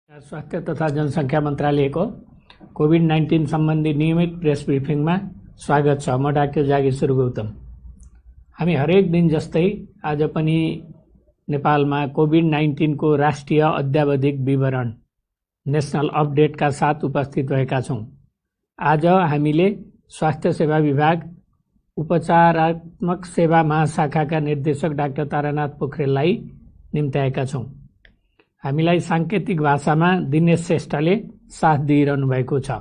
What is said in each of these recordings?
स्वास्थ्य तथा जनसङ्ख्या मन्त्रालयको कोभिड-19 सम्बन्धी नियमित प्रेस ब्रिफिङमा स्वागत छ। म डाक्टर जागेश्वर गौतम। हामी हरेक दिन जस्तै आज पनि नेपालमा कोभिड-19 को राष्ट्रिय अद्यावधिक विवरण नेशनल अपडेटका साथ उपस्थित भएका छौँ। आज हामीले स्वास्थ्य सेवा विभाग उपचारात्मक सेवा महाशाखाका निर्देशक डाक्टर तारानाथ पोखरेललाई निम्त्याएका छौँ। हामीलाई साङ्केतिक भाषामा दिनेश श्रेष्ठले साथ दिइरहनु भएको छ।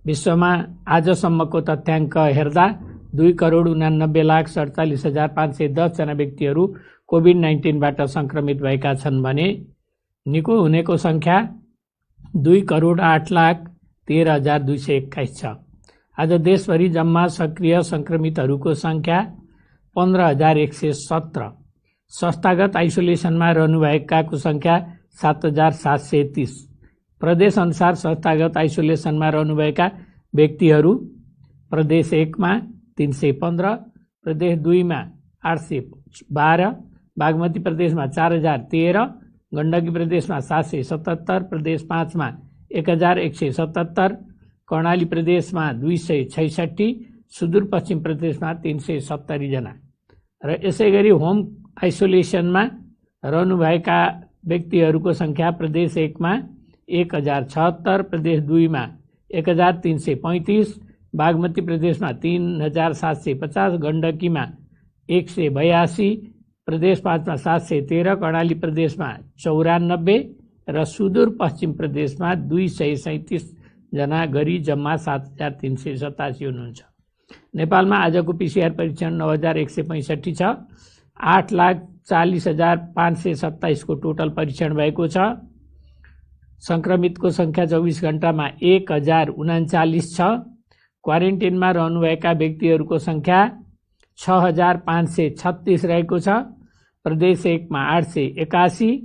विश्वमा आजसम्मको तथ्याङ्क हेर्दा 2,89,47,510 जना व्यक्तिहरू कोभिड-19बाट संक्रमित भएका छन् भने निको हुनेको संख्या 2,08,13,221 छ। आज देशभरि जम्मा सक्रिय संक्रमितहरूको संख्या 15,117। संस्थागत आइसोलेसनमा रहनुभएकाको संख्या 7,730। प्रदेश अनुसार संस्थागत आइसोलेसनमा रहनुभएका व्यक्तिहरू प्रदेश 1 मा 315, प्रदेश 2 मा 812, बागमती प्रदेशमा 4,013, गण्डकी प्रदेशमा 777, प्रदेश 5 मा 1,177, कर्णाली प्रदेशमा 266, सुदूरपश्चिम प्रदेशमा 370 जना र यसैगरी होम आइसोलेसनमा रहनुभएका व्यक्तिहरूको संख्या प्रदेश 1 मा 1,076, प्रदेश 2 मा 1,335, बागमती प्रदेशमा 3,750, गण्डकीमा 182, प्रदेश 5 मा 713, कर्णाली प्रदेशमा 94 र सुदूरपश्चिम प्रदेशमा 237 जना गरी जम्मा 7,387 हुनुहुन्छ। नेपालमा आजको पीसीआर परीक्षण 9,165 छ। 8,40,527 को टोटल परीक्षण भएको छ। संक्रमितको संख्या 24 घण्टामा 1,039 छ। क्वारेन्टिनमा रहनुभएका व्यक्तिहरूको संख्या 6,536 रहेको छ। प्रदेश 1 मा 881,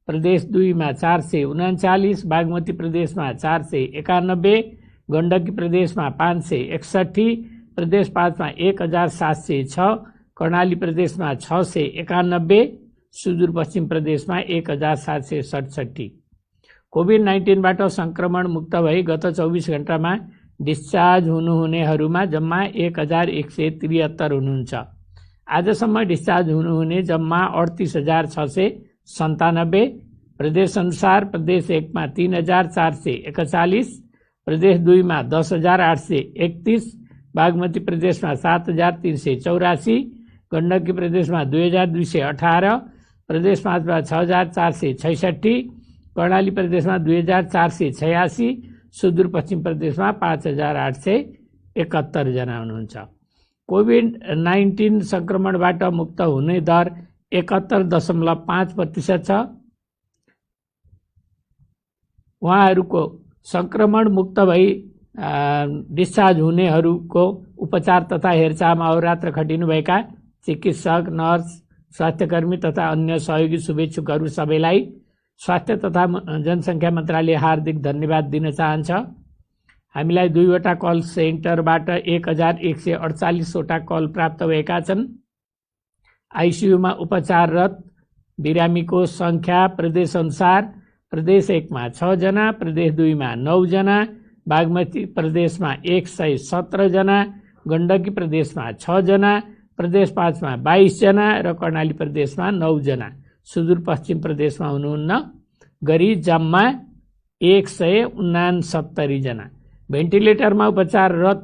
प्रदेश 2 मा 439, बागमती प्रदेशमा 491, गण्डकी प्रदेशमा 561, प्रदेश 5 मा 1,706, कर्णाली प्रदेशमा 691, सुदूरपश्चिम प्रदेशमा 1,767। कोभिड-19बाट संक्रमण मुक्त भई गत 24 घण्टामा डिस्चार्ज हुनुहुनेहरूमा जम्मा 1,173 हुनुहुन्छ। आजसम्म डिस्चार्ज हुनुहुने जम्मा 38,697। प्रदेश अनुसार प्रदेश 1 मा 3,441, प्रदेश 2 मा 10,831, बागमती प्रदेशमा 7,384, गण्डकी प्रदेशमा 2,218, प्रदेश 5 मा 6,466, कर्णाली प्रदेशमा 2,486, सुदूरपश्चिम प्रदेशमा 5,871 जना हुनुहुन्छ। कोभिड-19 संक्रमणबाट मुक्त हुने दर 71.5% छ। उहाँहरूको संक्रमण मुक्त भई डिस्चार्ज हुनेहरूको उपचार तथा हेरचाहमा अहोरात्र खटिनुभएका चिकित्सक, नर्स, स्वास्थ्यकर्मी तथा अन्य सहयोगी शुभेच्छुकहरू सबैलाई स्वास्थ्य तथा जनसङ्ख्या मन्त्रालय हार्दिक धन्यवाद दिन चाहन्छ। हामीलाई 2वटा कल सेन्टरबाट 1,148 वटा कल प्राप्त भएका छन्। आइसियुमा उपचाररत बिरामीको संख्या प्रदेश अनुसार प्रदेश 1 मा 6 जना, प्रदेश 2 मा 9 जना, बागमती प्रदेशमा 117 जना, गण्डकी प्रदेशमा 6 जना, प्रदेश 5 मा 22 जना र कर्णाली प्रदेशमा 9 जना, सुदूरपश्चिम प्रदेशमा हुनुहुन्न गरी जम्मा 169 जना। भेन्टिलेटरमा उपचाररत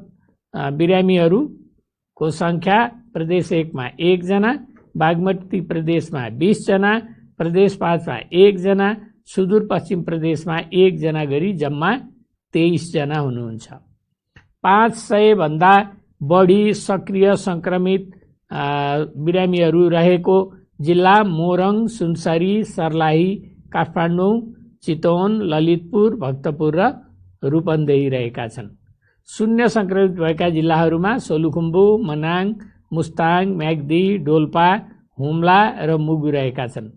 बिरामीहरूको संख्या प्रदेश 1 मा 1 जना, बागमती प्रदेशमा 20 जना, प्रदेश 5 मा 1 जना, सुदूरपश्चिम प्रदेशमा 1 जना गरी जम्मा 23 जना हुनुहुन्छ। 500 भन्दा बढी सक्रिय संक्रमित बिरामीहरू रहेको जिल्ला मोरङ, सुनसरी, सर्लाही, काठमाडौँ, चितवन, ललितपुर, भक्तपुर र रूपन्देही रहेका छन्। शून्य संक्रमित भएका जिल्लाहरूमा सोलुखुम्बु, मनाङ, मुस्ताङ, म्याग्दी, डोल्पा, हुम्ला र मुगु रहेका छन्।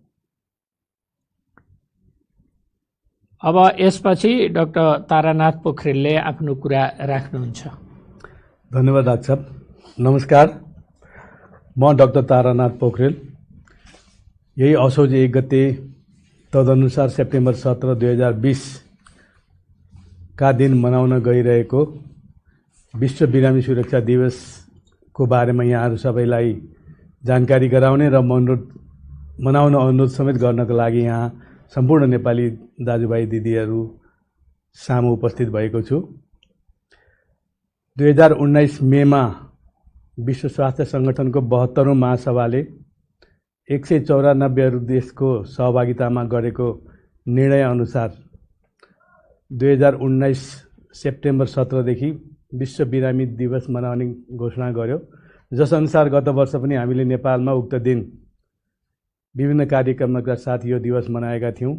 अब यसपछि डाक्टर तारानाथ पोखरेलले आफ्नो कुरा राख्नुहुन्छ। धन्यवाद डाक्टर साहब। नमस्कार, म डाक्टर तारानाथ पोखरेल। यही असोज 1 गते तदनुसार सेप्टेम्बर 17, 2020 का दिन मनाउन गइरहेको विश्व बिरामी सुरक्षा दिवसको बारेमा यहाँहरू सबैलाई जानकारी गराउने र मनाउन अनुरोध समेत गर्नको लागि यहाँ सम्पूर्ण नेपाली दाजुभाइ दिदीहरू सामु उपस्थित भएको छु। 2019 मेमा विश्व स्वास्थ्य सङ्गठनको 72औं महासभाले 194 देशको सहभागितामा गरेको निर्णय अनुसार 2019 सेप्टेम्बर 17 देखि विश्व बिरामी दिवस मनाउने घोषणा गर्यो, जसअनुसार गत वर्ष पनि हामीले नेपालमा उक्त दिन विभिन्न कार्यक्रमका साथ यो दिवस मनाएका थियौँ।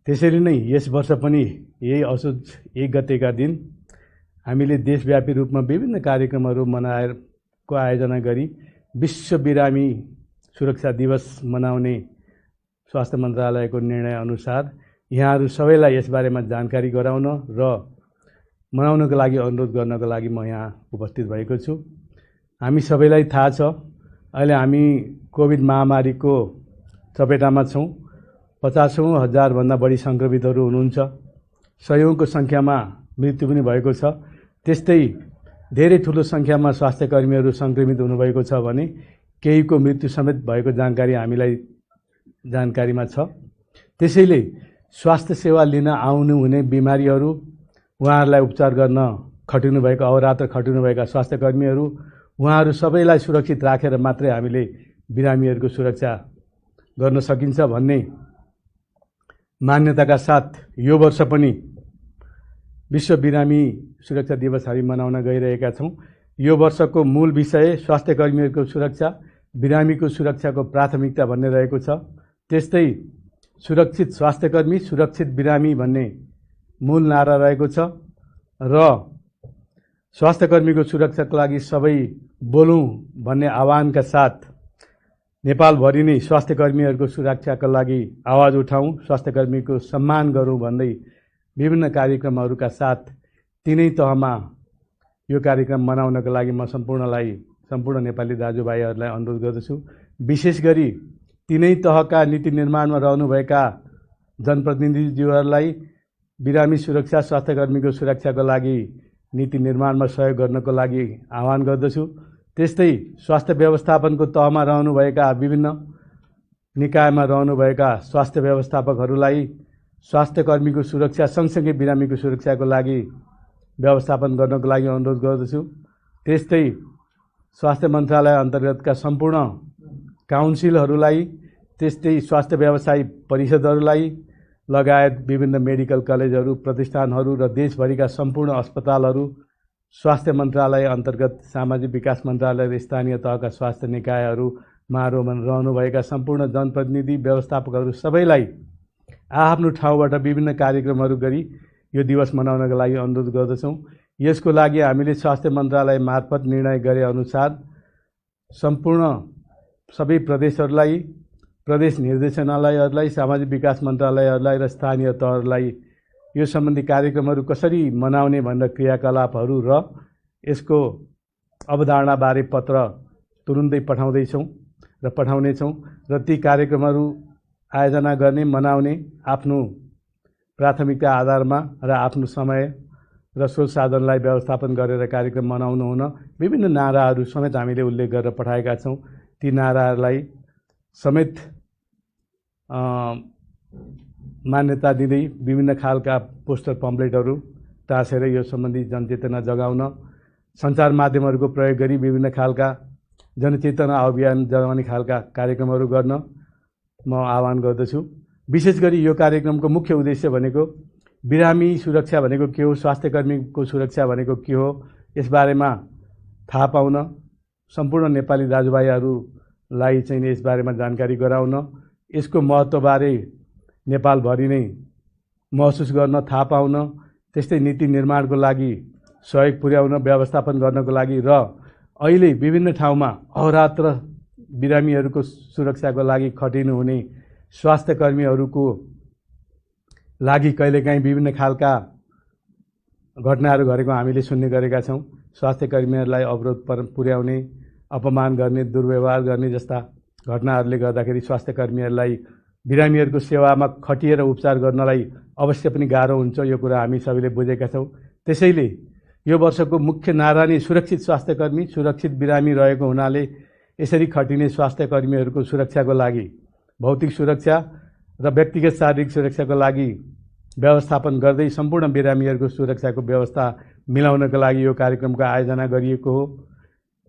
त्यसरी नै यस वर्ष पनि यही असोज 1 गतेका दिन हामीले देशव्यापी रूपमा विभिन्न कार्यक्रमहरू मनाएको आयोजना गरी विश्व बिरामी सुरक्षा दिवस मनाउने स्वास्थ्य मन्त्रालयको निर्णय अनुसार यहाँहरू सबैलाई यसबारेमा जानकारी गराउन र मनाउनको लागि अनुरोध गर्नको लागि म यहाँ उपस्थित भएको छु। हामी सबैलाई थाहा छ, अहिले हामी कोभिड महामारीको चपेटामा छौँ। 50,000 भन्दा बढी सङ्क्रमितहरू हुनुहुन्छ, सयौंको सङ्ख्यामा मृत्यु पनि भएको छ। त्यस्तै धेरै ठुलो सङ्ख्यामा स्वास्थ्यकर्मीहरू सङ्क्रमित हुनुभएको छ भने केहीको मृत्यु समेत भएको जानकारी हामीलाई जानकारीमा छ। त्यसैले स्वास्थ्य सेवा लिन आउनुहुने बिमारीहरू, उहाँहरूलाई उपचार गर्न खटिनुभएका अहोरात्र खटिनुभएका स्वास्थ्यकर्मीहरू, उहाँहरू सबैलाई सुरक्षित राखेर मात्रै हामीले बिरामीहरूको सुरक्षा गर्न सकिन्छ भन्ने मान्यताका साथ यो वर्ष पनि विश्व बिरामी सुरक्षा दिवस हामी मनाउन गइरहेका छौँ। यो वर्षको मूल विषय स्वास्थ्यकर्मीहरूको सुरक्षा, बिरामीको सुरक्षाको प्राथमिकता भन्ने रहेको छ। त्यस्तै सुरक्षित स्वास्थ्यकर्मी, सुरक्षित बिरामी भन्ने मूल नारा रहेको छ र स्वास्थ्यकर्मीको सुरक्षाको लागि सबै बोलौँ भन्ने आह्वानका साथ नेपालभरि नै स्वास्थ्यकर्मीहरूको सुरक्षाका लागि आवाज उठाउँ, स्वास्थ्यकर्मीको सम्मान गरौँ भन्दै विभिन्न कार्यक्रमहरूका साथ तीनै तहमा यो कार्यक्रम मनाउनका लागि म सम्पूर्ण नेपाली दाजुभाइहरूलाई अनुरोध गर्दछु। विशेष गरी तीनै तहका नीति निर्माणमा रहनुभएका जनप्रतिनिधिज्यूहरूलाई बिरामी सुरक्षा, स्वास्थ्यकर्मीको सुरक्षाको लागि नीति निर्माणमा सहयोग गर्नको लागि आह्वान गर्दछु। त्यस्तै स्वास्थ्य व्यवस्थापनको तहमा रहनुभएका विभिन्न निकायमा रहनुभएका स्वास्थ्य व्यवस्थापकहरूलाई स्वास्थ्यकर्मीको सुरक्षा सँगसँगै बिरामीको सुरक्षाको लागि व्यवस्थापन गर्नको लागि अनुरोध गर्दछु। त्यस्तै स्वास्थ्य मन्त्रालय अन्तर्गतका सम्पूर्ण काउन्सिलहरूलाई, त्यस्तै स्वास्थ्य व्यवसायी परिषदहरूलाई लगायत विभिन्न मेडिकल कलेजहरू, प्रतिष्ठानहरू र देशभरिका सम्पूर्ण अस्पतालहरू, स्वास्थ्य मन्त्रालय अन्तर्गत सामाजिक विकास मन्त्रालय र स्थानीय तहका स्वास्थ्य निकायहरूमा रहनुभएका सम्पूर्ण जनप्रतिनिधि, व्यवस्थापकहरू सबैलाई आफ्नो ठाउँबाट विभिन्न कार्यक्रमहरू गरी यो दिवस मनाउनका लागि अनुरोध गर्दछौँ। यसको लागि हामीले स्वास्थ्य मन्त्रालय मार्फत निर्णय गरे अनुसार सम्पूर्ण सबै प्रदेशहरूलाई, प्रदेश निर्देशनालयहरूलाई, सामाजिक विकास मन्त्रालयहरूलाई र स्थानीय तहहरूलाई यो सम्बन्धी कार्यक्रमहरू कसरी मनाउने भनेर क्रियाकलापहरू र यसको अवधारणाबारे पत्र तुरुन्तै पठाउँदैछौँ र पठाउनेछौँ र ती कार्यक्रमहरू आयोजना गर्ने, मनाउने आफ्नो प्राथमिकता आधारमा र आफ्नो समय र स्रोत साधनलाई व्यवस्थापन गरेर कार्यक्रम मनाउनु हुन विभिन्न नाराहरू समेत हामीले उल्लेख गरेर पठाएका छौँ। ती नाराहरूलाई समेत मान्यता दिँदै विभिन्न खालका पोस्टर पम्पलेटहरू टाँसेर यो सम्बन्धी जनचेतना जगाउन, सञ्चार माध्यमहरूको प्रयोग गरी विभिन्न खालका जनचेतना अभियान जगाउने खालका कार्यक्रमहरू गर्न म आह्वान गर्दछु। विशेष गरी यो कार्यक्रमको मुख्य उद्देश्य भनेको बिरामी सुरक्षा भनेको के हो, स्वास्थ्यकर्मीको सुरक्षा भनेको के हो, यसबारेमा थाहा पाउन, सम्पूर्ण नेपाली दाजुभाइहरूलाई चाहिँ यसबारेमा जानकारी गराउन, यसको महत्त्वबारे नेपालभरि नै महसुस गर्न, थाहा पाउन, त्यस्तै नीति निर्माणको लागि सहयोग पुर्याउन, व्यवस्थापन गर्नको लागि र अहिले विभिन्न ठाउँमा अहोरात्र बिरामीहरूको सुरक्षाको लागि खटिनुहुने स्वास्थ्यकर्मीहरूको लागि कहिलेकाहीँ विभिन्न खालका घटनाहरू घटेको हामीले सुन्ने गरेका छौँ। स्वास्थ्यकर्मीहरूलाई अवरोध पुर्याउने, अपमान गर्ने, दुर्व्यवहार गर्ने जस्ता घटनाहरूले गर्दाखेरि स्वास्थ्यकर्मीहरूलाई बिरामीहरूको सेवामा खटिएर उपचार गर्नलाई अवश्य पनि गाह्रो हुन्छ। यो कुरा हामी सबैले बुझेका छौँ। त्यसैले यो वर्षको मुख्य नारा नै सुरक्षित स्वास्थ्यकर्मी, सुरक्षित बिरामी रहेको हुनाले यसरी खटिने स्वास्थ्यकर्मीहरूको सुरक्षाको लागि, भौतिक सुरक्षा र व्यक्तिगत शारीरिक सुरक्षाको लागि व्यवस्थापन गर्दै सम्पूर्ण बिरामीहरूको सुरक्षाको व्यवस्था मिलाउनको लागि यो कार्यक्रमको आयोजना गरिएको हो।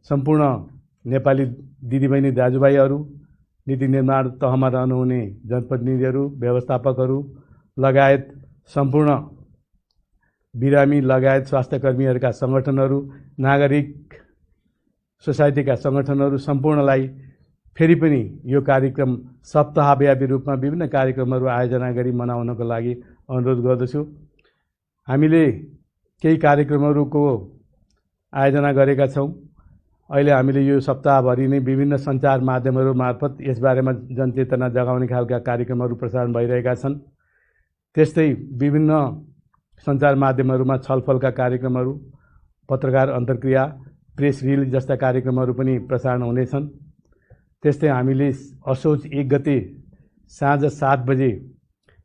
सम्पूर्ण नेपाली दिदीबहिनी दाजुभाइहरू, नीति निर्माण तहमा रहनुहुने जनप्रतिनिधिहरू, व्यवस्थापकहरू लगायत सम्पूर्ण बिरामी लगायत स्वास्थ्यकर्मीहरूका सङ्गठनहरू, नागरिक सोसाइटीका सङ्गठनहरू सम्पूर्णलाई फेरि पनि यो कार्यक्रम सप्ताहव्यापी रूपमा विभिन्न कार्यक्रमहरू आयोजना गरी मनाउनको लागि अनुरोध गर्दछु। हामीले केही कार्यक्रमहरूको आयोजना गरेका छौँ। अहिले हामीले यो सप्ताहभरि नै विभिन्न सञ्चार माध्यमहरू मार्फत यसबारेमा जनचेतना जगाउने खालका कार्यक्रमहरू प्रसारण भइरहेका छन्। त्यस्तै विभिन्न सञ्चार माध्यमहरूमा छलफलका कार्यक्रमहरू, पत्रकार अन्तर्क्रिया, प्रेस रिलिज जस्ता कार्यक्रमहरू पनि प्रसारण हुनेछन्। त्यस्तै हामीले असोज 1 गते साँझ 7 बजे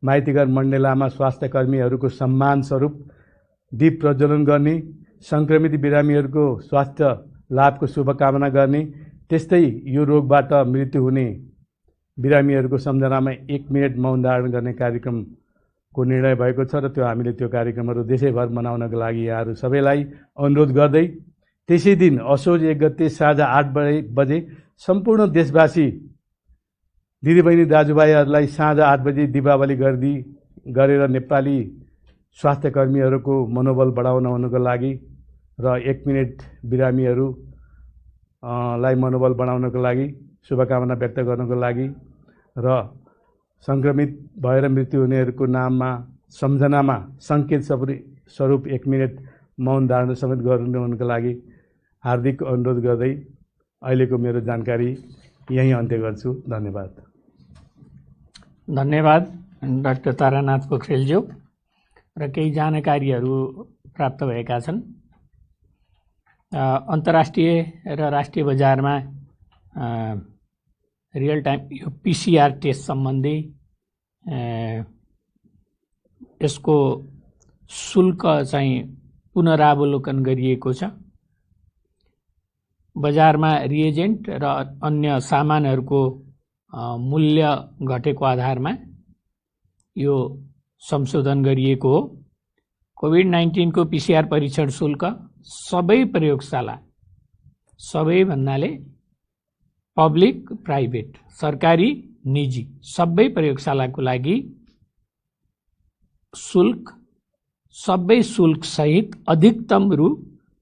माइतीघर मण्डेलामा स्वास्थ्यकर्मीहरूको सम्मान स्वरूप दीप प्रज्वलन गर्ने, सङ्क्रमित बिरामीहरूको स्वास्थ्य लाभको शुभकामना गर्ने, त्यस्तै यो रोगबाट मृत्यु हुने बिरामीहरूको सम्झनामा 1 मिनट मौन धारण गर्ने कार्यक्रमको निर्णय भएको छ र हामीले त्यो कार्यक्रमहरू देशैभर मनाउनको लागि यहाँहरू सबैलाई अनुरोध गर्दै त्यसै दिन असोज 1 गते साँझ 8 बजे सम्पूर्ण देशवासी दिदीबहिनी दाजुभाइहरूलाई साँझ 8 बजे दीपावली गरेर नेपाली स्वास्थ्यकर्मीहरूको मनोबल बढाउनको लागि र 1 मिनट बिरामीहरूलाई मनोबल बढाउनको लागि, शुभकामना व्यक्त गर्नको लागि र सङ्क्रमित भएर मृत्यु हुनेहरूको नाममा सम्झनामा सङ्केत स्वरूप 1 मिनट मौन धारण समेत गर्नुको लागि हार्दिक अनुरोध गर्दै अहिलेको मेरो जानकारी यहीँ अन्त्य गर्छु। धन्यवाद। धन्यवाद डाक्टर तारानाथ पोखरेलज्यू। र केही जानकारीहरू प्राप्त भएका छन्। अन्तर्राष्ट्रिय र राष्ट्रिय बजारमा रियल टाइम यो पिसिआर टेस्ट सम्बन्धी यसको शुल्क चाहिँ पुनरावलोकन गरिएको छ। बजारमा रिएजेन्ट र अन्य सामानहरूको मूल्य घटेको आधारमा यो संशोधन गरिएको हो। कोभिड-19 को पिसिआर परीक्षण शुल्क सबै प्रयोगशाला, सबै भन्नाले पब्लिक, प्राइभेट, सरकारी, निजी सबै प्रयोगशालाको लागि शुल्क सबै शुल्क सहित अधिकतम रु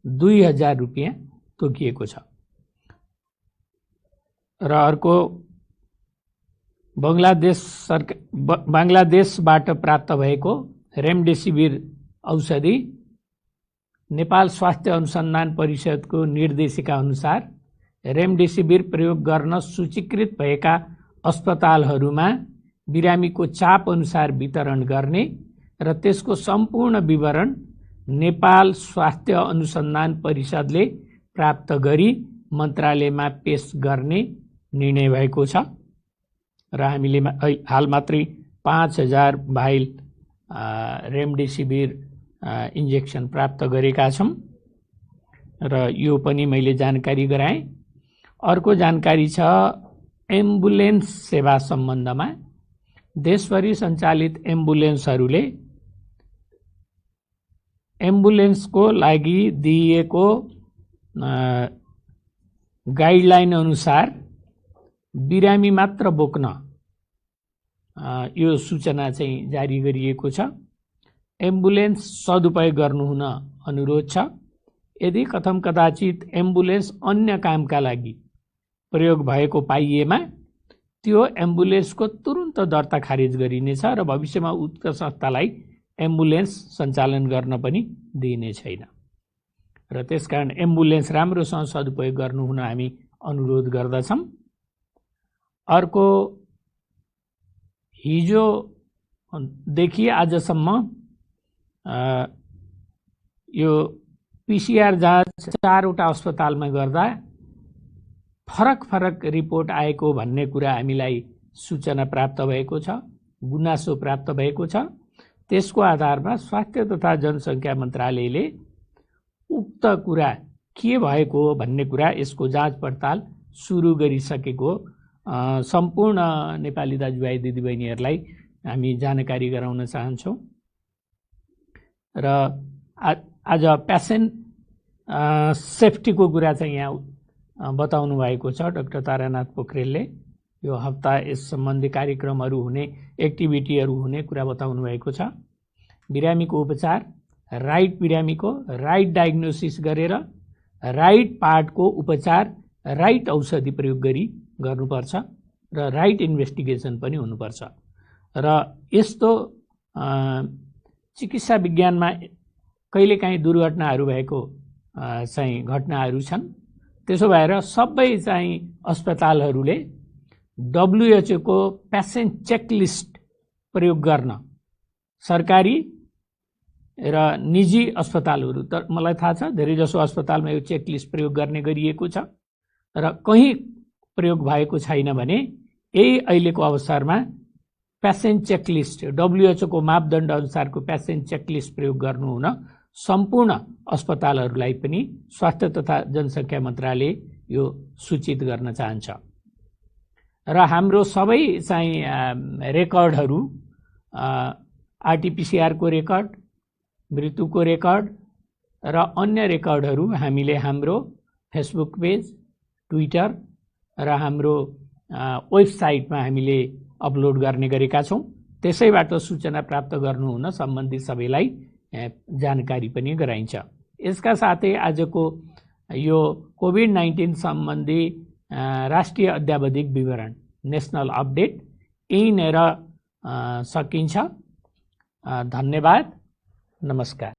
2000 रुपियाँ तोकिएको छ। र अर्को बङ्गलादेशबाट प्राप्त भएको रेमडेसिभिर औषधि नेपाल स्वास्थ्य अनुसन्धान परिषदको निर्देशिका अनुसार रेमडेसिभिर प्रयोग गर्न सूचीकृत भएका अस्पतालहरूमा बिरामीको चाप अनुसार वितरण गर्ने र त्यसको सम्पूर्ण विवरण नेपाल स्वास्थ्य अनुसन्धान परिषदले प्राप्त गरी मन्त्रालयमा पेश गर्ने निर्णय भएको छ। र हामीले हाल मात्रै 5000 भाइल रेमडेसिभिर इन्जेक्सन प्राप्त गरेका छौँ र यो पनि मैले जानकारी गराएँ। अर्को जानकारी छ एम्बुलेन्स सेवा सम्बन्धमा। देशभरि सञ्चालित एम्बुलेन्सहरूले एम्बुलेन्सको लागि दिइएको गाइडलाइन अनुसार बिरामी मात्र बोक्न यो सूचना चाहिँ जारी गरिएको छ। एम्बुलेन्स सदुपयोग गर्नुहुन अनुरोध छ। यदि कथम कदाचित एम्बुलेन्स अन्य कामका लागि प्रयोग भएको पाइएमा त्यो एम्बुलेन्सको तुरुन्त दर्ता खारेज गरिनेछ र भविष्यमा उक्त संस्थालाई एम्बुलेन्स सञ्चालन गर्न पनि दिइने छैन। र त्यसकारण एम्बुलेन्स राम्रोसँग सदुपयोग गर्नुहुन हामी अनुरोध गर्दछौँ। अर्को हिजोदेखि आजसम्म यो पिसिआर जाँच 4वटा अस्पतालमा गर्दा फरक फरक रिपोर्ट आएको भन्ने कुरा हामीलाई सूचना प्राप्त भएको छ, गुनासो प्राप्त भएको छ। त्यसको आधारमा स्वास्थ्य तथा जनसङ्ख्या मन्त्रालयले उक्त कुरा के भएको हो भन्ने कुरा यसको जाँच पडताल सुरु गरिसकेको सम्पूर्ण नेपाली दाजुभाइ दिदीबहिनीहरूलाई हामी जानकारी गराउन चाहन्छौँ। र आज पेसेन्ट सेफ्टीको कुरा चाहिँ यहाँ बताउनु भएको छ डाक्टर तारानाथ पोखरेलले। यो हप्ता यस सम्बन्धी कार्यक्रमहरू हुने, एक्टिभिटीहरू हुने कुरा बताउनु भएको छ। बिरामीको उपचार, राइट बिरामीको राइट डायग्नोसिस गरेर राइट पार्टको उपचार राइट औषधि प्रयोग गरी गर्नुपर्छ र राइट इन्भेस्टिगेसन पनि हुनुपर्छ। र यस्तो चिकित्सा विज्ञानमा कहिलेकाहीँ दुर्घटनाहरू भएको चाहिँ घटनाहरू छन्। त्यसो भएर सबै चाहिँ अस्पतालहरूले WHO को पेसेन्ट चेकलिस्ट प्रयोग गर्न, सरकारी र निजी अस्पतालहरू त मलाई थाहा छ धेरैजसो अस्पतालमा यो चेकलिस्ट प्रयोग गर्ने गरिएको छ र कहीँ प्रयोग भएको छैन भने यही अहिलेको अवसरमा पेसेन्ट चेकलिस्ट WHO को मापदण्ड अनुसारको पेसेन्ट चेकलिस्ट प्रयोग गर्नु हुन सम्पूर्ण अस्पतालहरूलाई पनि स्वास्थ्य तथा जनसङ्ख्या मन्त्रालय यो सूचित गर्न चाहन्छ। र हाम्रो सबै चाहिँ रेकर्डहरू, RT-PCR को रेकर्ड, मृत्युको रेकर्ड र अन्य रेकर्डहरू हामीले हाम्रो फेसबुक पेज, ट्विटर र हाम्रो वेबसाइटमा हामीले अपलोड गर्ने गरेका छौँ। त्यसैबाट सूचना प्राप्त गर्नुहुन सम्बन्धित सबैलाई जानकारी पनि गराइन्छ। यसका साथै आजको यो कोभिड-19 सम्बन्धी राष्ट्रिय अद्यावधिक विवरण, नेसनल अपडेट यहीँनिर सकिन्छ। धन्यवाद, नमस्कार।